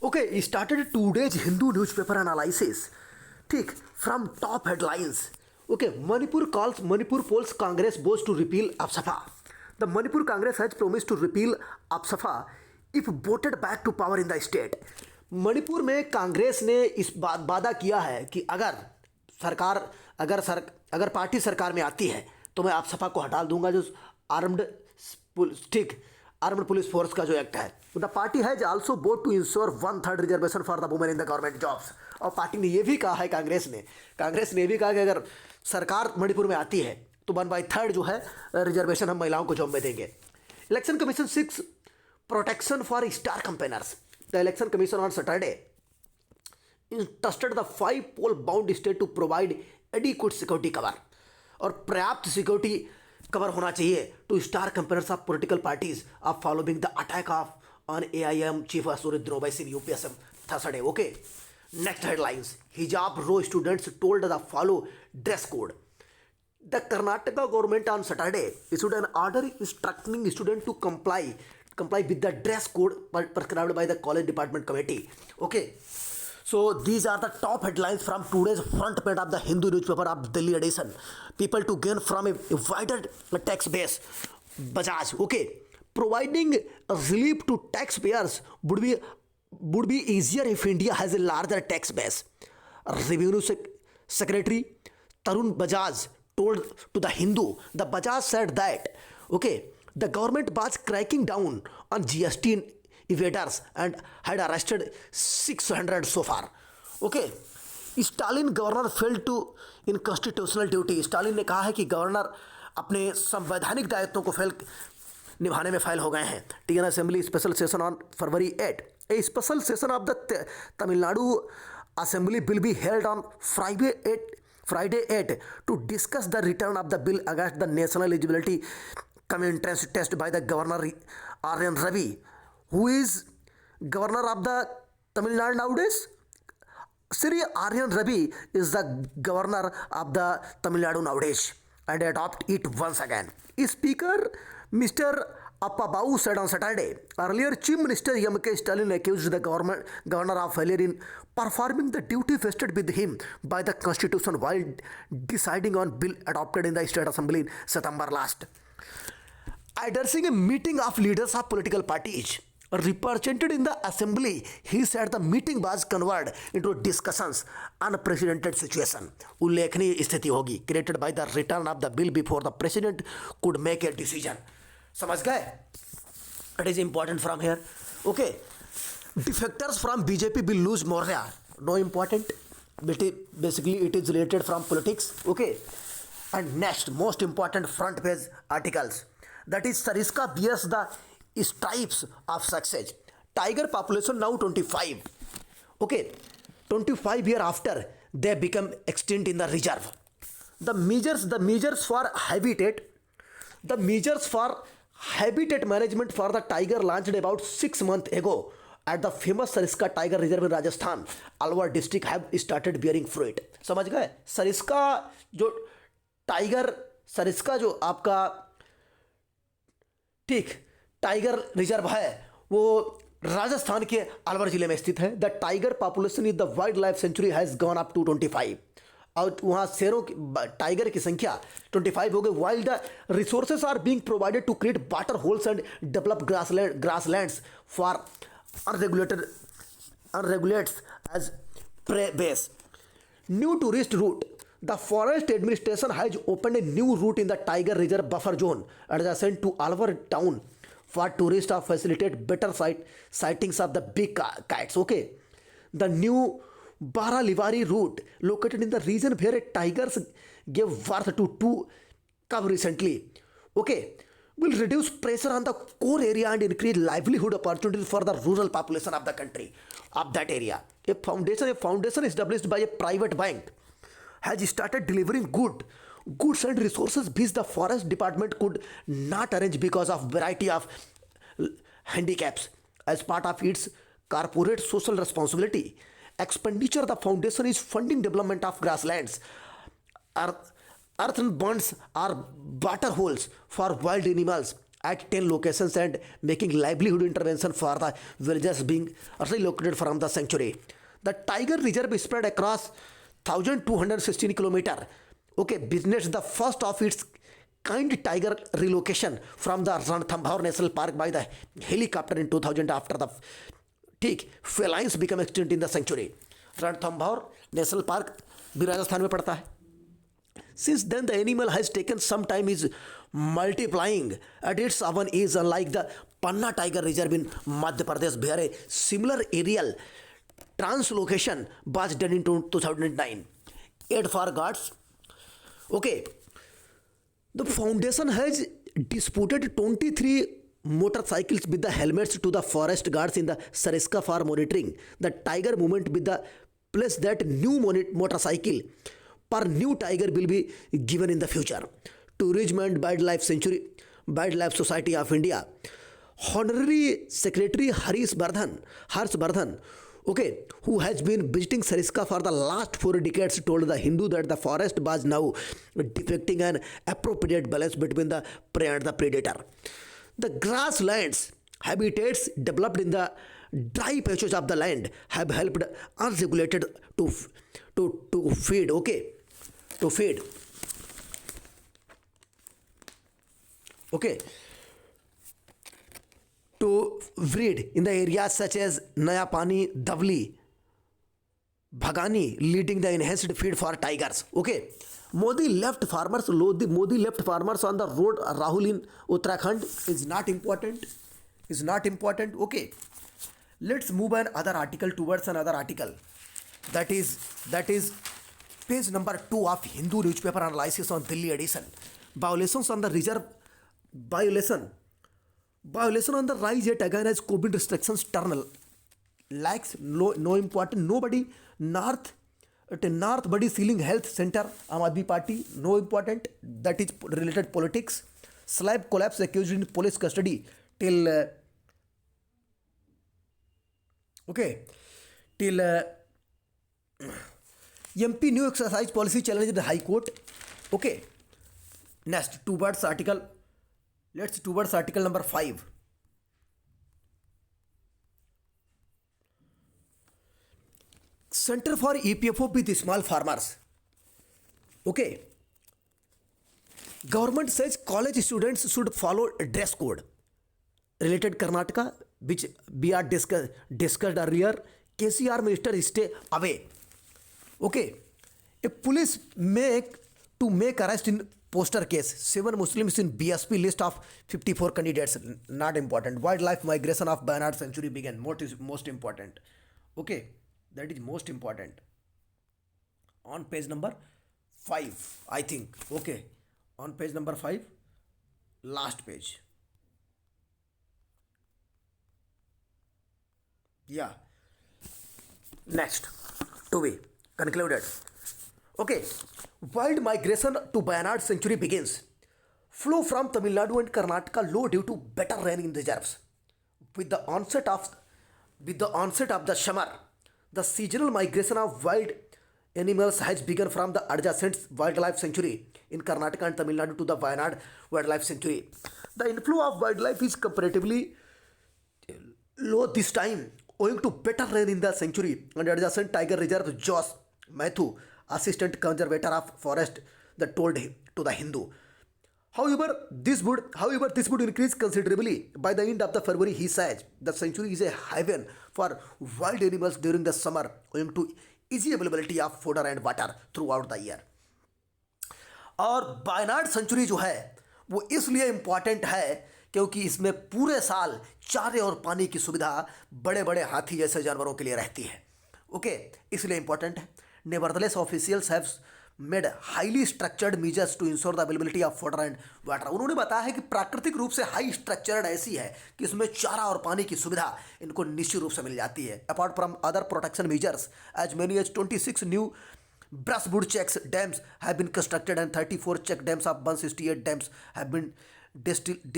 Okay, started today's Hindu newspaper analysis. ठीक, from top headlines. Okay, Manipur polls Congress votes to repeal Apsafa. The Manipur Congress has promised to repeal Apsafa if voted back to power in the state. Manipur में कांग्रेस ने इस बात वादा किया है कि अगर पार्टी सरकार में आती है तो मैं आपसपा को हटा दूंगा, जो आर्म्ड पुलिस फोर्स का जो एक्ट है। The party has also vote to ensure 1/3 reservation for the women in the government jobs. और पार्टी ने यह भी कहा है, कांग्रेस ने यह भी कहा कि अगर सरकार मणिपुर में आती है तो 1/3 जो है रिजर्वेशन हम महिलाओं को जॉब में देंगे। Election commission 6 protection for star campaigners. The election commission on Saturday trusted the 5 poll bound state to provide adequate security cover। और पर्याप्त सिक्योरिटी कवर होना चाहिए to star campaigners of political parties of following the attack of on AIM chief Asaduddin Owaisi in UPSM Thursday. Okay, next headlines. Hijab row students told the follow dress code. The Karnataka government on Saturday issued an order instructing students to comply with the dress code prescribed by the college department committee. Okay, so these are the top headlines from today's front page of the Hindu newspaper of Delhi edition. People to gain from a wider tax base. Bajaj, okay, providing relief to taxpayers would be easier if India has a larger tax base. Revenue Secretary Tarun Bajaj told to the Hindu. The Bajaj said that, okay, the government was cracking down on GST evaders and had arrested 600 so far. Okay, Stalin governor fail to in constitutional duty. Stalin ने कहा है कि governor अपने संवैधानिक दायित्वों को निभाने में फेल हो गए हैं। TN assembly special session on February 8। A special session of the Tamil Nadu assembly will be held on Friday 8 to discuss the return of the bill against the national eligibility entrance test by the Governor R.N. Ravi, who is Governor of the Tamil Nadu nowadays. Sri R.N. Ravi is the Governor of the Tamil Nadu nowadays and adopt it once again. Speaker Mr. Appabau said on Saturday. Earlier, Chief Minister M.K. Stalin accused the governor of failure in performing the duty vested with him by the Constitution while deciding on bill adopted in the State Assembly in September last. Addressing a meeting of leaders of political parties represented in the assembly, he said the meeting was converted into discussions on unprecedented situation. उल्लेखनीय स्थिति होगी created by the return of the bill before the president could make a decision. समझ गए? It is important from here. Okay, defectors from BJP will lose Maurya. No important. Basically, it is related from politics. Okay, and next most important front page articles. That is Sariska bears the stripes of success. Tiger population now 25. Okay, 25 years after they become extinct in the reserve. The measures for habitat management for the tiger launched about 6 months ago at the famous Sariska Tiger Reserve in Rajasthan, Alwar district have started bearing fruit. समझ गए? सरिस्का जो आपका ठीक tiger reserve है वो राजस्थान के अलवर जिले में स्थित है। The tiger population in the wildlife sanctuary has gone up to 25। और वहाँ शेरों की टाइगर की संख्या 25 हो गई। Wild the resources are being provided to create water holes and develop grasslands for unregulated as prey base. New tourist route. The forest administration has opened a new route in the Tiger Reserve buffer zone adjacent to Alwar town for tourists to facilitate better sightings of the big kites. Okay, the new Baralivari route located in the region where tigers gave birth to 2 cubs recently. Okay, will reduce pressure on the core area and increase livelihood opportunities for the rural population of the country of that area. A foundation established by a private bank has started delivering goods and resources which the forest department could not arrange because of variety of handicaps. As part of its corporate social responsibility expenditure, the foundation is funding development of grasslands, earthen bunds or water holes for wild animals at 10 locations and making livelihood intervention for the villagers being relocated from the sanctuary. The tiger reserve is spread across 1216 kilometer. Okay, witnessed the first of its kind tiger relocation from the Ranthambore National Park by the helicopter in 2000 after the ठीक felines become extinct in the sanctuary. Ranthambore national park भी राजस्थान में पड़ता है. Since then, the animal has taken some time is multiplying at its own age, unlike the Panna Tiger Reserve in Madhya Pradesh, where a similar aerial translocation was done in 2009. Aid for guards. Okay. The foundation has disputed 23 motorcycles with the helmets to the forest guards in the Sariska for monitoring the tiger movement with the place that new motorcycle per new tiger will be given in the future. Tourism and Wildlife Society of India Honorary Secretary Harshvardhan, okay, who has been visiting Sariska for the last 4 decades, told the Hindu that the forest was now depicting an appropriate balance between the prey and the predator. The grasslands habitats developed in the dry patches of the land have helped unregulated to feed. Okay, to feed. Okay, to breed in the areas such as Naya Pani, Davli, Bhagani, leading the enhanced feed for tigers. Okay. Modi left farmers on the road. Rahul in Uttarakhand is not important. Okay. Let's move another article towards another article. That is page number 2 of Hindu newspaper analysis on Delhi edition. Violations on the reserve. Violation on the rise yet again as COVID restrictions turn lacks no important. Nobody North Body Ceiling Health Center, Aam Aadmi Party, no important. That is related politics. Slab collapse accused in police custody till MP new exercise policy challenged the High Court. Okay. Next, towards article number 5. Center for EPFO with small farmers. Okay. Government says college students should follow a dress code. Related Karnataka, which we are discussed earlier. KCR minister stay away. Okay. A police make arrest in poster case. 7 Muslims in BSP list of 54 candidates. Not important. Wildlife migration of Bayanad Sanctuary began. Most important. Okay. That is most important. On page number 5, I think. Okay. On page number 5, last page. Yeah. Next, to be concluded. Okay. Wild migration to Bayanad Sanctuary begins. Flow from Tamil Nadu and Karnataka low due to better rain in reserves. With the onset of the summer, the seasonal migration of wild animals has begun from the adjacent wildlife sanctuary in Karnataka and Tamil Nadu to the Wayanad Wildlife Sanctuary. The inflow of wildlife is comparatively low this time owing to better rain in the sanctuary and adjacent tiger reserve. Josh Mathew, assistant conservator of forest, that told to the Hindu. However, this would increase considerably by the end of the February. He says the sanctuary is a haven for wild animals during the summer owing to easy availability of fodder and water throughout the year. और Wayanad century जो है वो इसलिए important है क्योंकि इसमें पूरे साल चारे और पानी की सुविधा बड़े बड़े हाथी जैसे जानवरों के लिए रहती है. ओके, इसलिए इम्पॉर्टेंट है. Nevertheless officials have made highly structured measures to ensure the availability of fodder and water. उन्होंने बताया है कि प्राकृतिक रूप से हाई स्ट्रक्चर्ड ऐसी है कि इसमें चारा और पानी की सुविधा इनको निश्चित रूप से मिल जाती है. Apart from other protection measures, as many as 26 new brushwood checks dams have been constructed and 34 check dams of 168 dams have been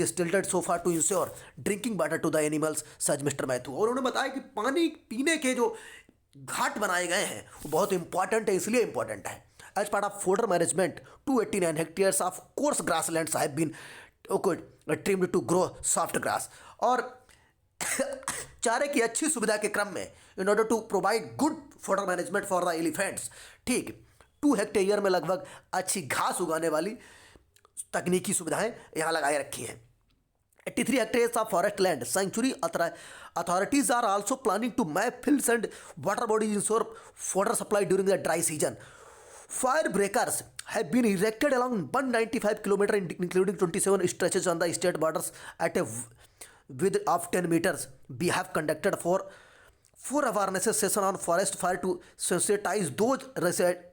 distilled so far to ensure drinking water to the animals, says Mr. Mathew. और उन्होंने बताया कि पानी पीने के जो घाट बनाए गए हैं वो बहुत इंपॉर्टेंट है. इसलिए इंपॉर्टेंट है. As part of fodder management, 289 hectares of coarse grasslands have been trimmed to grow soft grass. और चारे की अच्छी सुविधा के क्रम में in order to provide good fodder management for the elephants, ठीक 2 हेक्टेयर में लगभग अच्छी घास उगाने वाली तकनीकी सुविधाएं यहाँ लगाए रखी हैं। 83 hectares of forest land sanctuary authorities are also planning to map fields and water bodies ensure water supply during the dry season. Fire breakers have been erected along 195 km including 27 stretches on the state borders at a width of 10 meters. We have conducted four awareness sessions on forest fire to sensitize those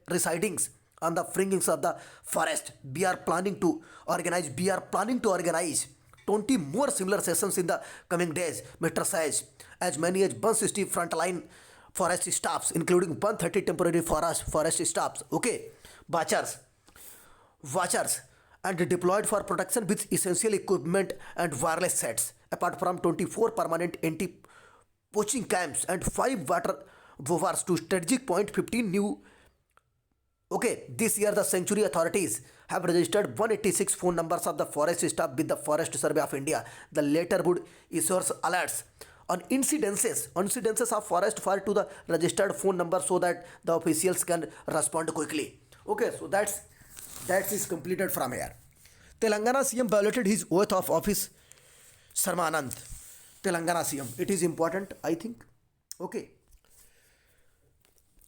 residings on the fringings of the forest. We are planning to organize 20 more similar sessions in the coming days. Mr. says as many as 160 frontline forest staffs, including 130 temporary forest staffs, okay, watchers, and deployed for protection with essential equipment and wireless sets. Apart from 24 permanent anti-poaching camps and 5 water bovars to strategic point, 15 new. Okay, this year the sanctuary authorities have registered 186 phone numbers of the forest staff with the Forest Survey of India. The latter would issue alerts on incidences of forest fire to the registered phone number so that the officials can respond quickly. Okay, so that is completed from here. Telangana CM violated his oath of office. Sarmanand, Telangana CM. It is important, I think. Okay.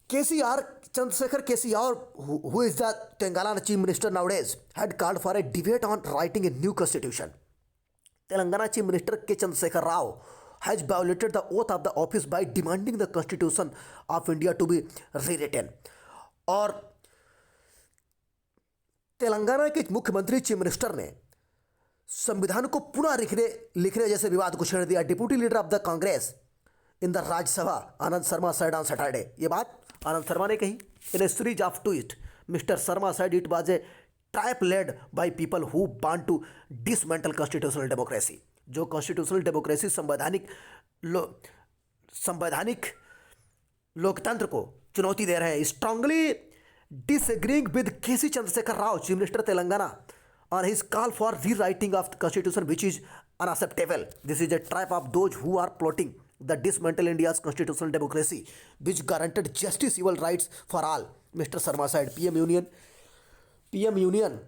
KCR, Chandrasekhar KCR, who is the Telangana Chief Minister nowadays, had called for a debate on writing a new constitution. Telangana Chief Minister K. Chandrasekhar Rao has violated the oath of the office by demanding the Constitution of India to be rewritten. और तेलंगाना के मुख्यमंत्री chief minister ने संविधान को पुनः लिखने जैसे विवाद को छेड़ दिया. Deputy leader of the Congress in the Rajya Sabha Anand Sharma said on Saturday. ये बात आनंद शर्मा ने कही. In a series of tweet mister Sharma said it was a trap led by people who want to dismantle constitutional democracy. जो कॉन्स्टिट्यूशनल डेमोक्रेसी संवैधानिक लोकतंत्र को चुनौती दे रहे हैं. Strongly disagreeing with KC Chandrashekar Rao, chief minister Telangana, on his call for rewriting of the constitution, which is unacceptable. This is a trap of those who are plotting the dismantle India's constitutional democracy, which guaranteed justice, equal rights for all. Mr. Sharma said. PM Union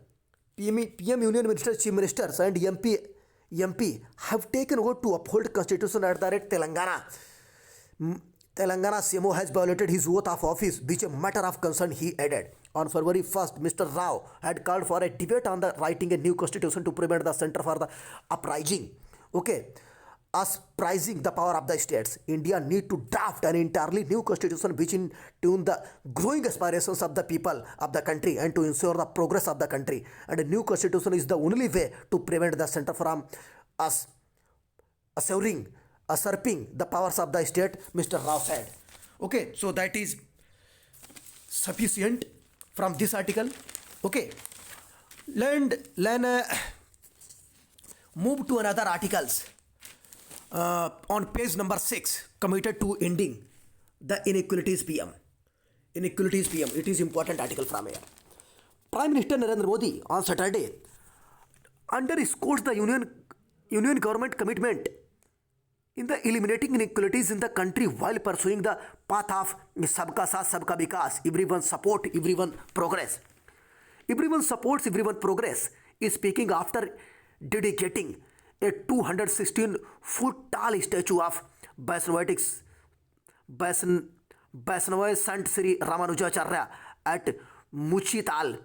Minister, Chief Ministers and MP have taken oath to uphold constitution at the rate Telangana CMO has violated his oath of office, which a matter of concern, he added. On February 1st, Mr. Rao had called for a debate on the writing a new constitution to prevent the Center for the Uprising. Okay, us prizing the power of the states. India need to draft an entirely new constitution which in tune the growing aspirations of the people of the country and to ensure the progress of the country. And a new constitution is the only way to prevent the center from us usurping the powers of the state, Mr. Rao said. Okay, so that is sufficient from this article. Okay, let's move to another articles. On page number 6, committed to ending the inequalities PM. Inequalities PM, it is important article from here. Prime Minister Narendra Modi on Saturday underscores the union government commitment in the eliminating inequalities in the country while pursuing the path of Sabka Saath Sabka Vikas, everyone support, everyone progress. Everyone supports, everyone progress is speaking after dedicating a 216-foot tall statue of Vaishnava Sant Sri Ramanujacharya at Muchital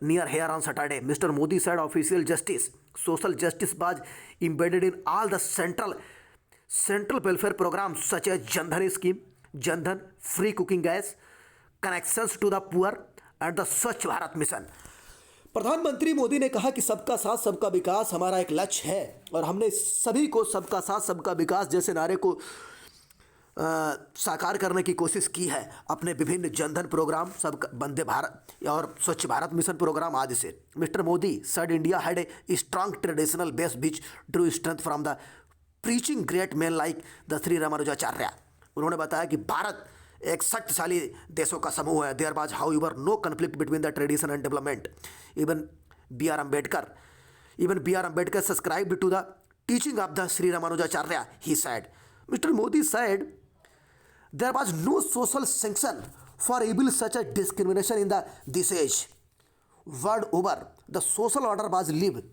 near here on Saturday. Mr. Modi said official justice, social justice was embedded in all the central welfare programs such as Jan Dhan scheme, Jan Dhan, free cooking gas, connections to the poor and the Swachh Bharat mission. प्रधानमंत्री मोदी ने कहा कि सबका साथ सबका विकास हमारा एक लक्ष्य है और हमने सभी को सबका साथ सबका विकास जैसे नारे को साकार करने की कोशिश की है अपने विभिन्न जनधन प्रोग्राम, सबका वंदे भारत और स्वच्छ भारत मिशन प्रोग्राम आदि से. Mister Modi said India had a strong traditional base which drew strength from the preaching great men like the Sri Ramanujacharya. उन्होंने बताया कि भारत एक शक्तिशाली देशों का समूह है. There was however no conflict between the tradition and development. Even B.R. Ambedkar Even B.R. Ambedkar subscribed to the teaching of the Sri Ramanujacharya, he said. Mr. Modi said there was no social sanction for evil such as discrimination in this age. World over, the social order was lived.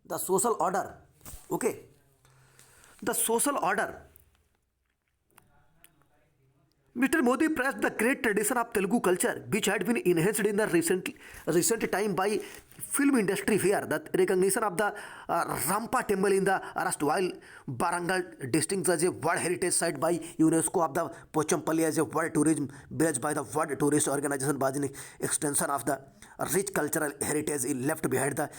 The social order, okay, the social order. Mr. Modi praised the great tradition of Telugu culture, which had been enhanced in the recent time by film industry here. The recognition of the Rampa temple in the erstwhile Barangal district as a World Heritage Site by UNESCO of the Pochampalli as a World Tourism Village by the World Tourist Organization was an extension of the rich cultural heritage left behind the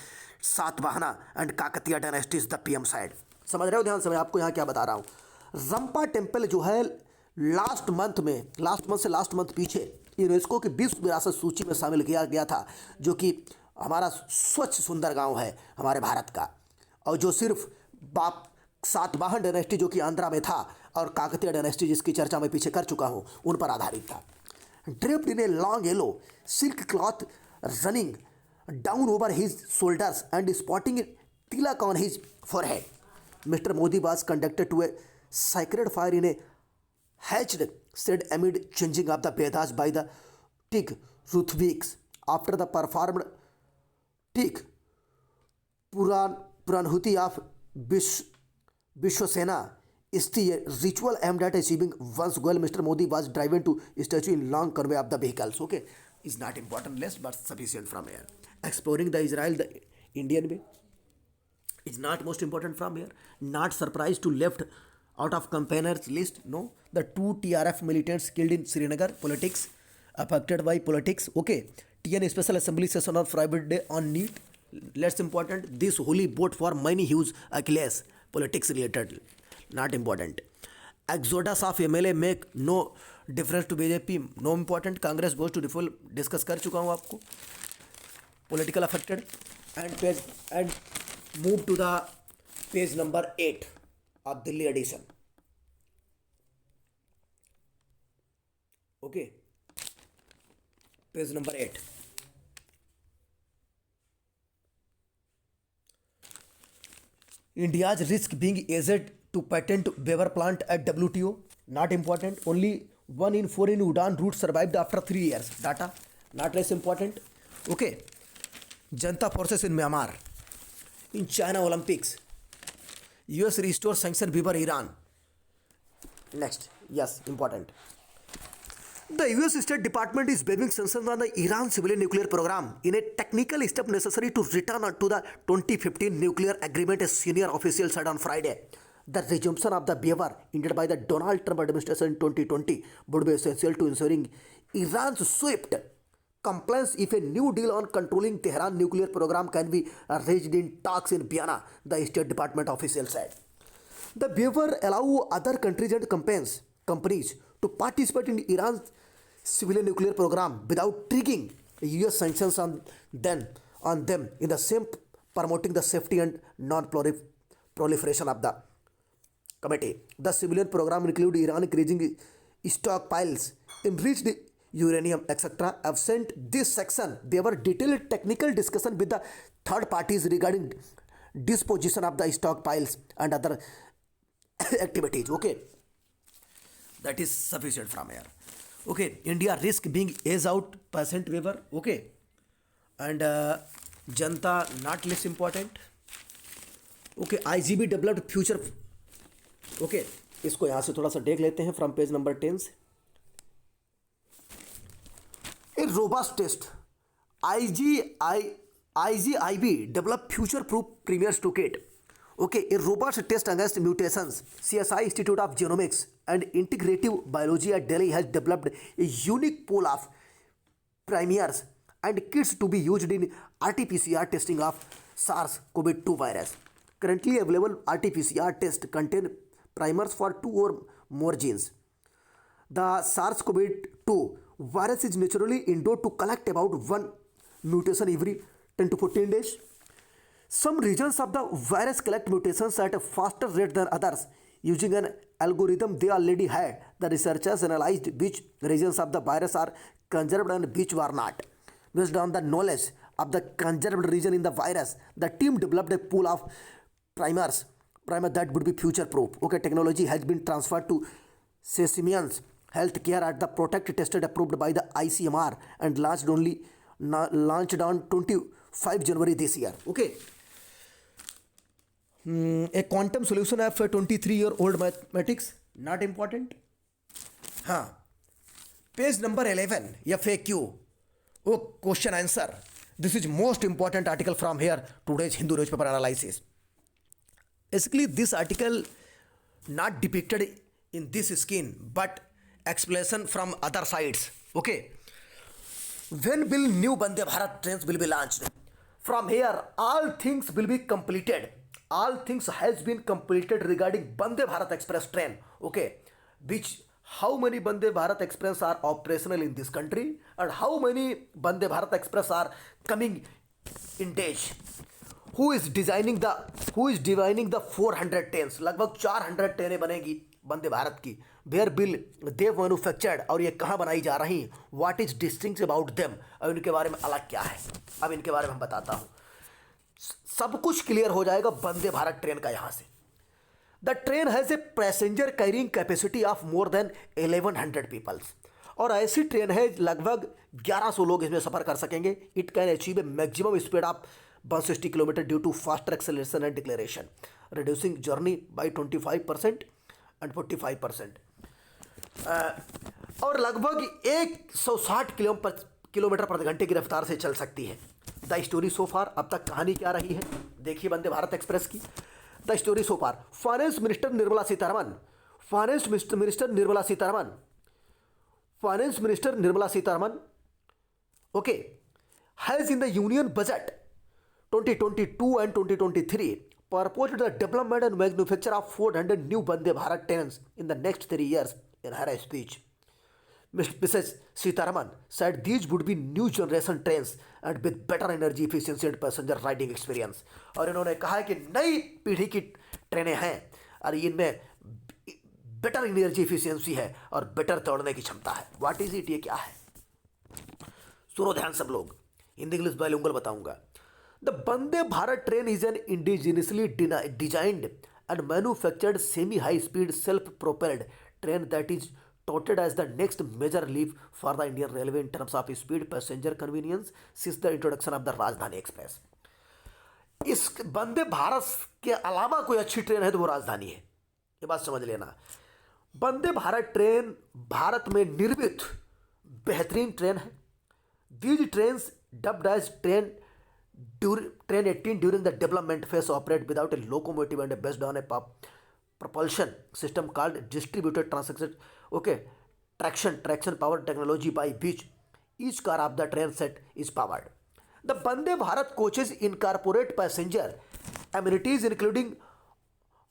Satavahana and Kakatiya dynasties, the PM said. समझ रहे हो ध्यान से? मैं आपको यहाँ क्या बता रहा हूँ. रंपा टेम्पल जो है लास्ट मंथ पीछे यूनेस्को की विश्व विरासत सूची में शामिल किया गया था, जो कि हमारा स्वच्छ सुंदर गांव है हमारे भारत का, और जो सिर्फ सातवाहन डायनेस्टी जो कि आंध्रा में था और काकतीय डायनेस्टी जिसकी चर्चा मैं पीछे कर चुका हूं उन पर आधारित था. Draped in a long yellow silk cloth running down over his shoulders and spotting Tilak on his forehead. Mr. Modi was conducted to a sacred fire in a hatched shed amid changing of the Vedas by the Tig Ruthviks. After the performed Tig Puranhuti of Vishwasena is the ritual aimed at achieving one's goal. Mr. Modi was driven to statue in long convoy of the vehicles. Okay, is not important less but sufficient from here. Exploring the Israel, the Indian way is not most important from here. Not surprised to left out of campaigners list. No, the 2 TRF militants killed in Srinagar. Politics affected by politics. Okay, TN special assembly session on Friday day on NEET. Less important. This holy vote for many huge Achilles. Politics related. Not important. Exodus of MLA make no difference to BJP. No important. Congress goes to default. Discuss कर चुका हूँ आपको. Political affected and move to the page number 8 of Delhi edition. Okay, page number 8. India's risk being aged to patent waiver plant at WTO. Not important. Only 1 in 4 in Udan route survived after 3 years. Data not less important. Okay, Janta forces in Myanmar. In China Olympics, US restores sanction waiver Iran. Next, yes, important. The US State Department is waiving sanctions on the Iran civilian nuclear program in a technical step necessary to return to the 2015 nuclear agreement, a senior official said on Friday. The resumption of the waiver ended by the Donald Trump administration in 2020 would be essential to ensuring Iran's swift compliance if a new deal on controlling Tehran nuclear program can be reached in talks in Vienna, the State Department official said. The waiver allow other countries and companies to participate in Iran's civilian nuclear program without triggering US sanctions on them in the same promoting the safety and non-proliferation of the committee. The civilian program include Iran increasing stockpiles, enriched uranium, etc. Absent this section, there were detailed technical discussion with the third parties regarding disposition of the stockpiles and other activities. Okay, that is sufficient from here. Okay, India risk being aged out percent waiver. Okay, and Janta not less important. Okay, IGB developed future. Okay, इसको यहाँ से थोड़ा सा देख लेते हैं from page number 10 से. A robust test. IGIB developed future-proof Premier's toolkit. Okay, a robust test against mutations. CSI Institute of Genomics and Integrative Biology at Delhi has developed a unique pool of primers and kits to be used in RT-PCR testing of SARS-CoV-2 virus. Currently available RT-PCR tests contain primers for 2 or more genes. The SARS-CoV-2 virus is naturally endowed to collect about 1 mutation every 10 to 14 days. Some regions of the virus collect mutations at a faster rate than others. Using an algorithm they already had, the researchers analyzed which regions of the virus are conserved and which were not. Based on the knowledge of the conserved region in the virus. The team developed a pool of primer that would be future proof. Okay, technology has been transferred to Siemens Healthcare at the product tested approved by the ICMR and launched on 25 January this year. Okay. A quantum solution of 23-year-old mathematics, not important. हाँ, page number 11 FAQ, वो question answer. This is most important article from here today's Hindu newspaper analysis. Basically, this article not depicted in this skin, but explanation from other sides. Okay. When will new Vande Bharat trains will be launched? From here, all things will be completed. All things has been completed regarding Vande Bharat Express train. Okay. How many Vande Bharat Express are operational in this country and how many Vande Bharat Express are coming in days? Who is designing the 400 trains? लगभग 400 ट्रेनें बनेगी वंदे भारत की. Where will they manufactured, और ये कहाँ बनाई जा रही, what is distinct about them, और इनके बारे में अलग क्या है. अब इनके बारे में हम बताता हूँ. सब कुछ क्लियर हो जाएगा वंदे भारत ट्रेन का यहाँ से. The train has a passenger carrying capacity of more than 1100 peoples, और ऐसी ट्रेन है लगभग 1100 लोग इसमें सफ़र कर सकेंगे. It can achieve a maximum speed of 160 kilometre due to faster acceleration and deceleration, reducing journey by 25% and 45%. और लगभग 160 किलोमीटर प्रति घंटे की रफ्तार से चल सकती है. द स्टोरी सो फार, अब तक कहानी क्या रही है देखिए वंदे भारत एक्सप्रेस की. The story so far, finance minister Nirmala Sitharaman okay, has in the union budget 2022 and 2023 proposed the development and manufacture of 400 new Vande Bharat trains in the next 3 years. In her speech, Mrs. Sitaraman said these would be new generation trains and with better energy efficiency and passenger riding experience. और इन्होंने कहा कि नई पीढ़ी की ट्रेनें हैं और इनमें बेटर एनर्जी इफिशियंसी है और बेटर दौड़ने की क्षमता है. व्हाट इज इट, ये क्या है, सुनो ध्यान सब लोग. हिंदी इंग्लिश बाइलिंगुअल बताऊंगा. The Vande Bharat train is an indigenously designed and manufactured semi high speed self propelled train that is touted as the next major leap for the Indian Railway in terms of speed, passenger convenience since the introduction of the Rajdhani Express. इस वंदे भारत के अलावा कोई अच्छी train है तो वो राजधानी है, ये बात समझ लेना. वंदे भारत ट्रेन भारत में निर्मित बेहतरीन ट्रेन है. These trains dubbed as train 18 during the development phase operate without a locomotive and based on a propulsion system called distributed traction power technology by which each car of the train set is powered. The Vande Bharat coaches incorporate passenger amenities including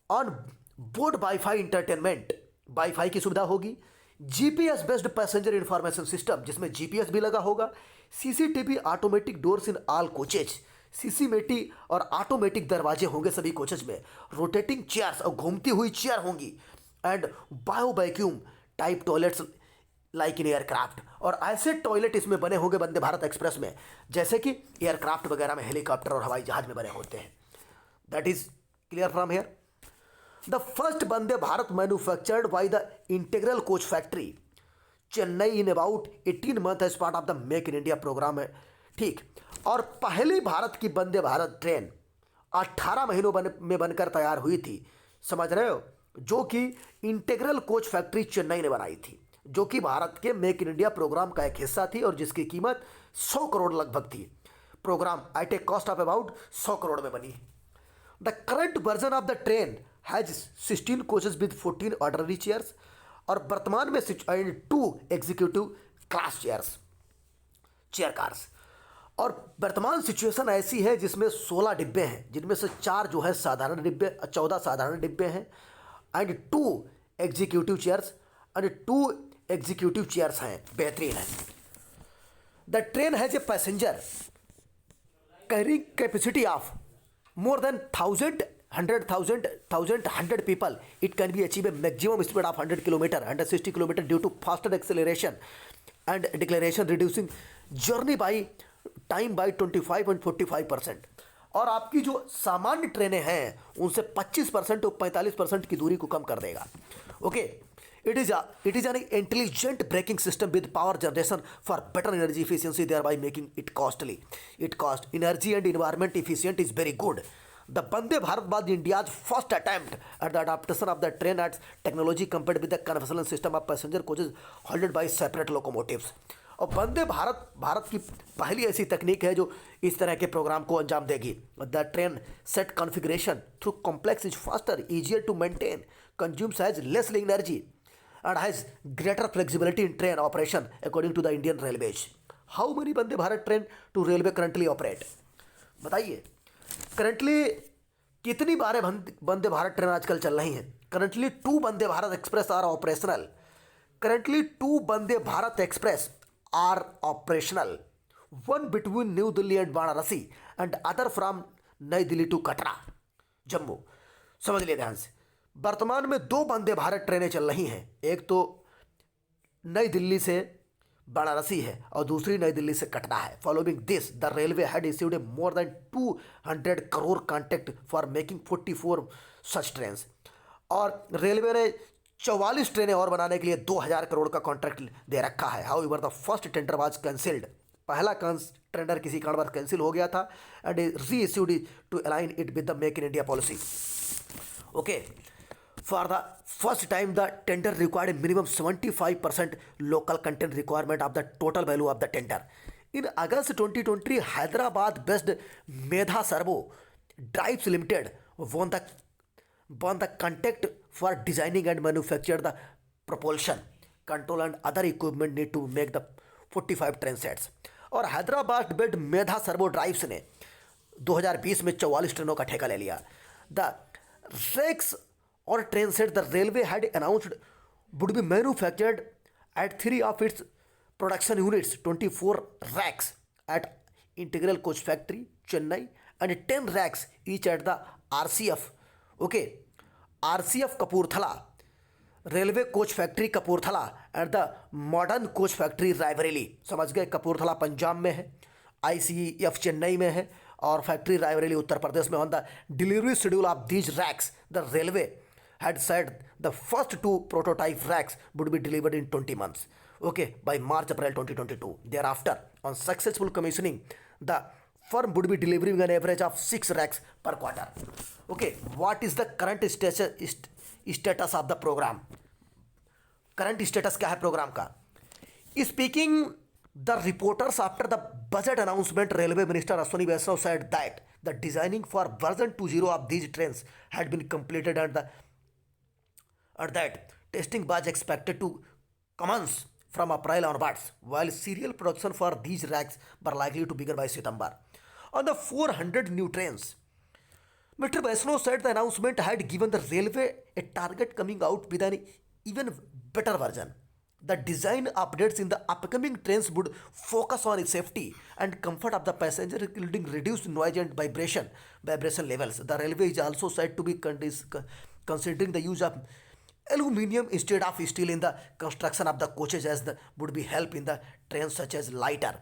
on board wifi entertainment, wifi की सुविधा होगी. GPS based passenger information system जिसमें GPS भी लगा होगा. CCTV automatic doors in all coaches, सीसीमेटी और automatic दरवाजे होंगे सभी कोचेज में. रोटेटिंग चेयर्स और घूमती हुई चेयर होंगी. And bio vacuum type toilets like in aircraft, और ऐसे टॉयलेट इसमें बने होंगे वंदे भारत एक्सप्रेस में जैसे कि एयरक्राफ्ट वगैरह में, हेलीकॉप्टर और हवाई जहाज में बने होते हैं. That is clear from here. The first Vande Bharat manufactured by the integral coach factory Chennai in about 18 month as part of the make in India programme है. ठीक, और पहली भारत की वंदे भारत ट्रेन 18 महीनों में बनकर तैयार हुई थी, समझ रहे हो, जो कि इंटीग्रल कोच फैक्ट्री चेन्नई ने बनाई थी, जो कि भारत के मेक इन इंडिया प्रोग्राम का एक हिस्सा थी और जिसकी कीमत 100 करोड़ लगभग थी. Programme at a cost of about 100 crore में बनी. The current version of the train has 16 coaches with 14 ordinary chairs, और वर्तमान में 2 एग्जीक्यूटिव क्लास चेयर कार्स. और वर्तमान सिचुएशन ऐसी है जिसमें 16 डिब्बे हैं, जिनमें से 4 जो है साधारण डिब्बे, 14 साधारण डिब्बे हैं एंड 2 एग्जीक्यूटिव चेयर्स हैं. बेहतरीन है. The train has a passenger carrying capacity of more than 100 people. It can be achieve a maximum speed of 100 km, 160 km due to faster acceleration and deceleration, reducing journey by time by 25 and 45%। और आपकी जो सामान्य ट्रेनें हैं उनसे 25% और 45% की दूरी को कम कर देगा। Okay, it is an intelligent braking system with power generation for better energy efficiency, thereby making it costly. It cost energy and environment efficient is very good. The Vande Bharat was India's first attempt at the adaptation of the train as technology compared with the conventional system of passenger coaches hauled by separate locomotives. और वंदे भारत की पहली ऐसी तकनीक है जो इस तरह के प्रोग्राम को अंजाम देगी। The train set configuration through complex is faster, easier to maintain, consumes has less energy and has greater flexibility in train operation according to the Indian Railways. How many Vande Bharat train do railway currently operate? बताइए, currently कितनी बारें Vande Bharat train आजकल चल रही हैं? Currently 2 Vande Bharat express are operational. Currently 2 Vande Bharat express are operational, one between New Delhi and Varanasi and other from नई Delhi to Katra Jammu. समझ लिए ध्यान से, वर्तमान में 2 वंदे भारत ट्रेनें चल रही हैं, एक तो नई दिल्ली से वाराणसी है और दूसरी नई दिल्ली से कटरा है। Following this the railway had issued A more than 200 crore contract for making 44 such train. और रेलवे ने 44 ट्रेनें और बनाने के लिए 2000 करोड़ का कॉन्ट्रैक्ट दे रखा है। However the first tender was cancelled, पहला टेंडर किसी कारणवश कैंसिल हो गया था and reissued to align it with the make in India policy. Okay, for the first time the tender required minimum 75% local content requirement of the total value of the tender. In August 2020 Hyderabad based Medha Servo Drives Limited won the contract for designing and manufacture the propulsion, control and other equipment need to make the 45 train sets। और Hyderabad based Medha Servo Drives ने 2020 में 44 ट्रेनों का ठेका ले लिया। The racks और train set the railway had announced would be manufactured at 3 of its production units, 24 racks at integral coach factory Chennai and 10 racks each at the RCF। Okay, RCF Kapurthala, railway coach factory Kapurthala and the modern coach factory Raebareli. समझ गए, कपूरथला पंजाब में है, ICF Chennai में है और factory Raebareli Uttar Pradesh में। On the delivery schedule of these racks the railway had said the first 2 prototype racks would be delivered in 20 months, okay, by March April 2022। thereafter on successful commissioning the firm would be delivering an average of 6 racks per quarter। okay, what is the current status of the program? Current status क्या है programme का? Speaking the reporters after the budget announcement, railway minister Ashwini Vaishnaw said that the designing for version 2.0 of these trains had been completed and that testing was expected to commence from April onwards, while serial production for these racks were likely to begin by September। On the 400 new trains, Mr. Vaishnav said the announcement had given the railway a target coming out with an even better version. The design updates in the upcoming trains would focus on safety and comfort of the passenger, including reduced noise and vibration levels. The railway is also said to be considering the use of aluminium instead of steel in the construction of the coaches, as would be help in the trains such as lighter।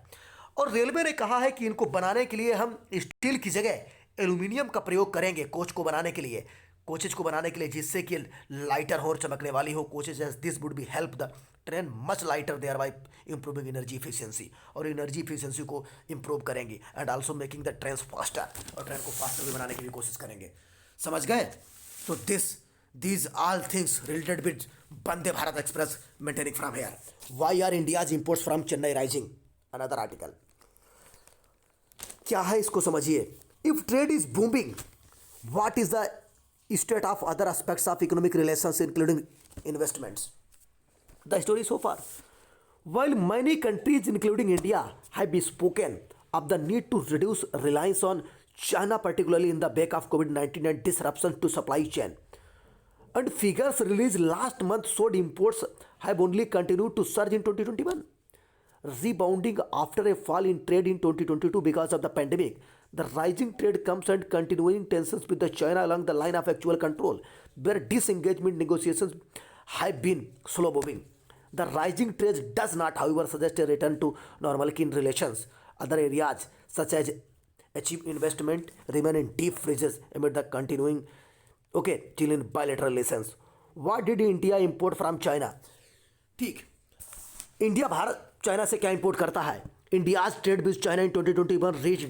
और railway ने कहा है कि इनको बनाने के लिए हम स्टील की जगह एल्यूमिनियम का प्रयोग करेंगे कोचेज को बनाने के लिए, जिससे कि लाइटर हो और चमकने वाली हो coaches, as this would be help the train much lighter, thereby improving energy efficiency, और एनर्जी इफिशियंसी को इंप्रूव करेंगे and also making the train faster, और ट्रेन को फास्टर भी बनाने की भी कोशिश करेंगे। समझ गए? तो these all things related with Vande Bharat Express maintaining from here। Why are India's imports from Chennai rising? Another article। क्या है इसको समझिए। If trade is booming, what is the state of other aspects of economic relations including investments? The story so far, while many countries including India have spoken of the need to reduce reliance on China, particularly in the wake of COVID-19 and disruptions to supply chain, and figures released last month showed imports have only continued to surge in 2021, rebounding after a fall in trade in 2022 because of the pandemic. The rising trade comes and continuing tensions with the China along the line of actual control, where disengagement negotiations have been slow moving. The rising trade does not, however, suggest a return to normalcy in relations. Other areas such as achieve investment remain in deep freezes amid the continuing chill in bilateral relations. What did India import from China? ठीक, India Bharat China से क्या import करता है? India's trade with China in 2021 reach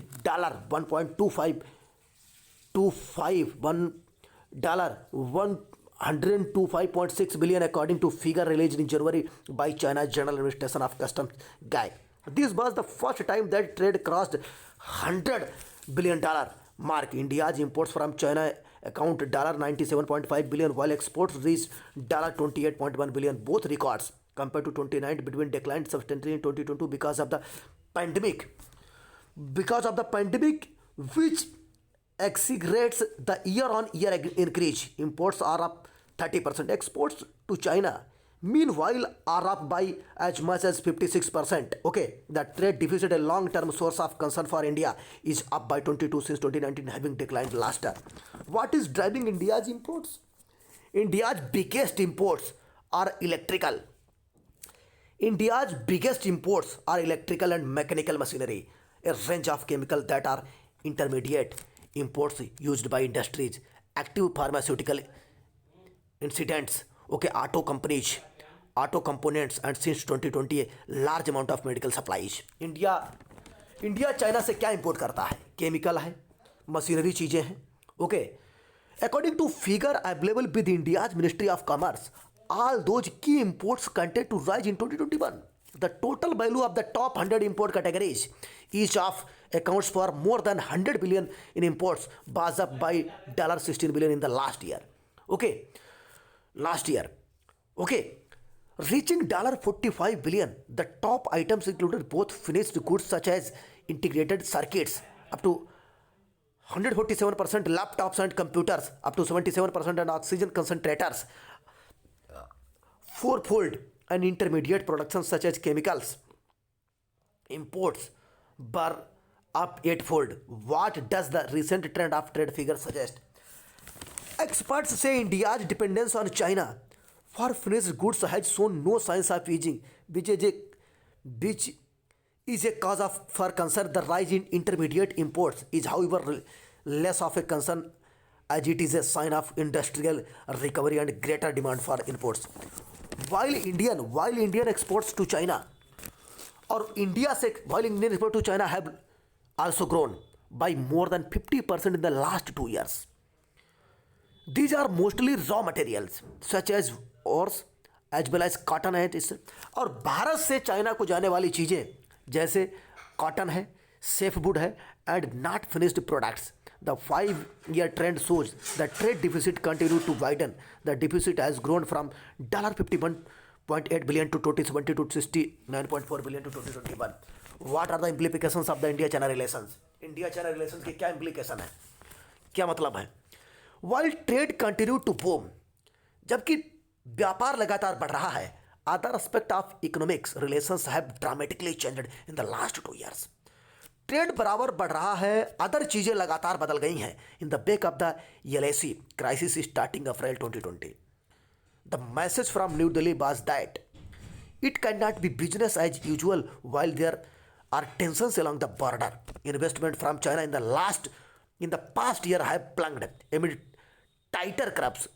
$125.6 billion according to figure released in January by China's General Administration of Customs Guide. This was the first time that trade crossed $100 billion mark. India's imports from China account $97.5 billion while exports reached $28.1 billion, both records compared to 2019 between declined substantially in 2022 because of the pandemic. Which accelerates the year-on-year increase. Imports are up 30%. Exports to China, meanwhile, are up by as much as 56%. The trade deficit, a long-term source of concern for India, is up by 22 since 2019, having declined last year. What is driving India's imports? India's biggest imports are electrical. India's biggest imports are electrical and mechanical machinery, a range of chemicals that are intermediate imports used by industries, active pharmaceutical incidents, auto companies, auto components, and since 2020 a large amount of medical supplies. India China से क्या import करता है? Chemical है, machinery चीज़ें हैं. According to figure available with India's Ministry of Commerce, all those key imports continued to rise in 2021. The total value of the top 100 import categories, each of accounts for more than $100 billion in imports, was up by $16 billion in the last year. Reaching $45 billion. The top items included both finished goods such as integrated circuits up to 147%, laptops and computers up to 77%, and oxygen concentrators fourfold, and intermediate productions such as chemicals imports were up eightfold. What does the recent trend of trade figures suggest? Experts say India's dependence on China for finished goods has shown no signs of easing, which is a cause for concern. The rise in intermediate imports is, however, less of a concern as it is a sign of industrial recovery and greater demand for imports. While Indian exports to China have also grown by more than 50% in the last 2 years. These are mostly raw materials such as ores as well as cotton है और भारत से China को जाने वाली चीज़ें जैसे cotton है, safe would है and not finished products. The 5-year trend shows the trade deficit continued to widen. The deficit has grown from $51.8 billion to 2020 to $69.4 billion to 2021. What are the implications of the India-China relations? India-China relations की क्या implication है? क्या मतलब है? While trade continued to boom, जबकि व्यापार लगातार बढ़ रहा है, other aspects of economics relations have dramatically changed in the last 2 years. Trade बराबर बढ़ रहा है, अदर चीज़ें लगातार बदल गई हैं. In the wake of the LAC crisis starting April 2020. The message from New Delhi was that it can not be business as usual while there are tensions along the border. Investment from China in the past year have plunged amid tighter curbs.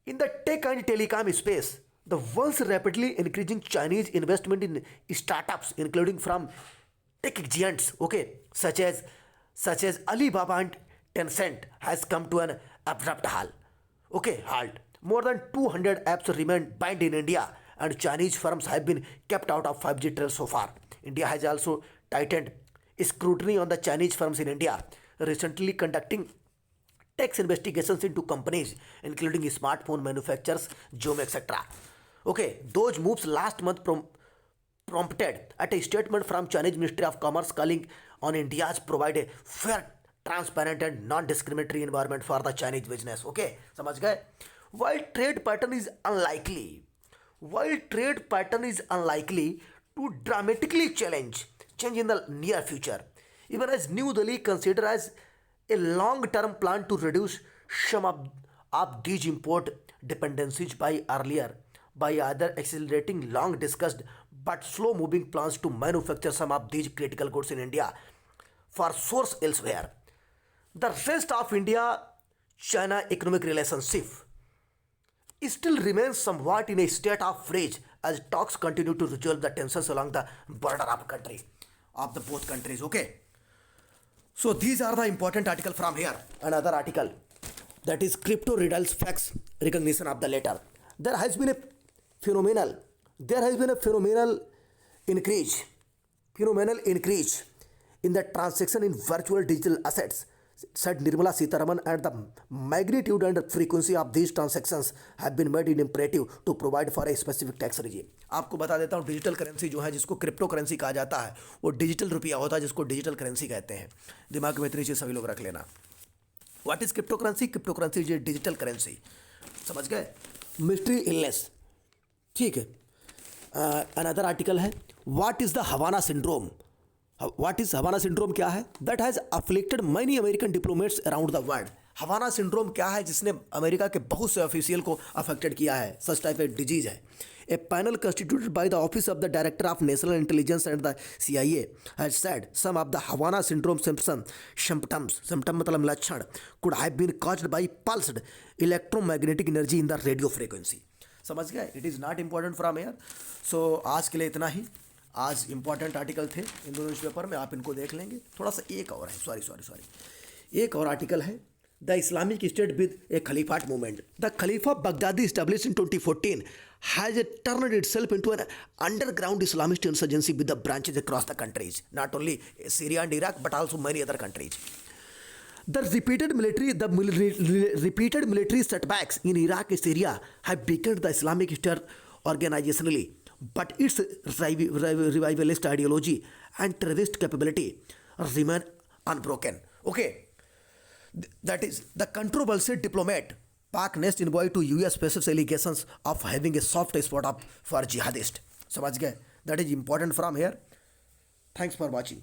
In the tech and telecom space, the once rapidly increasing Chinese investment in startups, including from tech giants, such as Alibaba and Tencent, has come to an abrupt halt. More than 200 apps remain banned in India, and Chinese firms have been kept out of 5G trails so far. India has also tightened scrutiny on the Chinese firms in India, recently conducting tax investigations into companies including smartphone manufacturers, Zoom, etc. Those moves last month prompted at a statement from Chinese Ministry of Commerce calling on India to provide a fair, transparent and non-discriminatory environment for the Chinese business. समझ गए? While trade pattern is unlikely to dramatically change in the near future, even as New Delhi considered as a long-term plan to reduce some of these import dependencies by either accelerating long discussed but slow moving plans to manufacture some of these critical goods in India for source elsewhere. The rest of India-China economic relationship still remains somewhat in a state of freeze as talks continue to resolve the tensions along the border of the both countries. Okay, so these are the important article from here. Another article, that is crypto riddles facts recognition of the latter. There has been a phenomenal increase in the transaction in virtual digital assets, said Nirmala Sitharaman, and the magnitude and frequency of these transactions have been made it imperative to provide for a specific tax regime. आपको बता देता हूँ, digital currency जो है, जिसको crypto currency कहा जाता है, वो डिजिटल रुपया होता है जिसको डिजिटल करेंसी कहते हैं. दिमाग में इतनी चीज़ सभी लोग रख लेना. What is crypto currency? Crypto currency is digital currency. समझ गए? Mystery illness. ठीक है. अनदर आर्टिकल है, what is the Havana syndrome. What is Havana syndrome क्या है? That has afflicted many American diplomats around the world. Havana syndrome क्या है? जिसने अमेरिका के बहुत से ऑफिशियल को अफेक्टेड किया है. सच टाइप ए डिजीज है. A panel constituted by the office of the director of national intelligence and the CIA has said some of the Havana syndrome symptoms मतलब लक्षण could have been caused by pulsed electromagnetic energy in the radio frequency. समझ गए? It is not important from air. So आज के लिए इतना ही. आज important article थे इन दोनों न्यूज़पेपर में, आप इनको देख लेंगे. थोड़ा सा एक और है, सॉरी एक और आर्टिकल है, the Islamic State with a caliphate movement. The khalifa Baghdadi established in 2014 has turned itself into an underground Islamist insurgency with the branches across the countries, not only Syria and Iraq but also many other countries. The repeated military setbacks in Iraq and Syria have weakened the Islamic State organizationally, but its revivalist ideology and terrorist capability remain unbroken. Okay, that is the controversial diplomat Pak Nest envoyed to US faces allegations of having a soft spot for jihadists. समझ गए? That is important from here. Thanks for watching.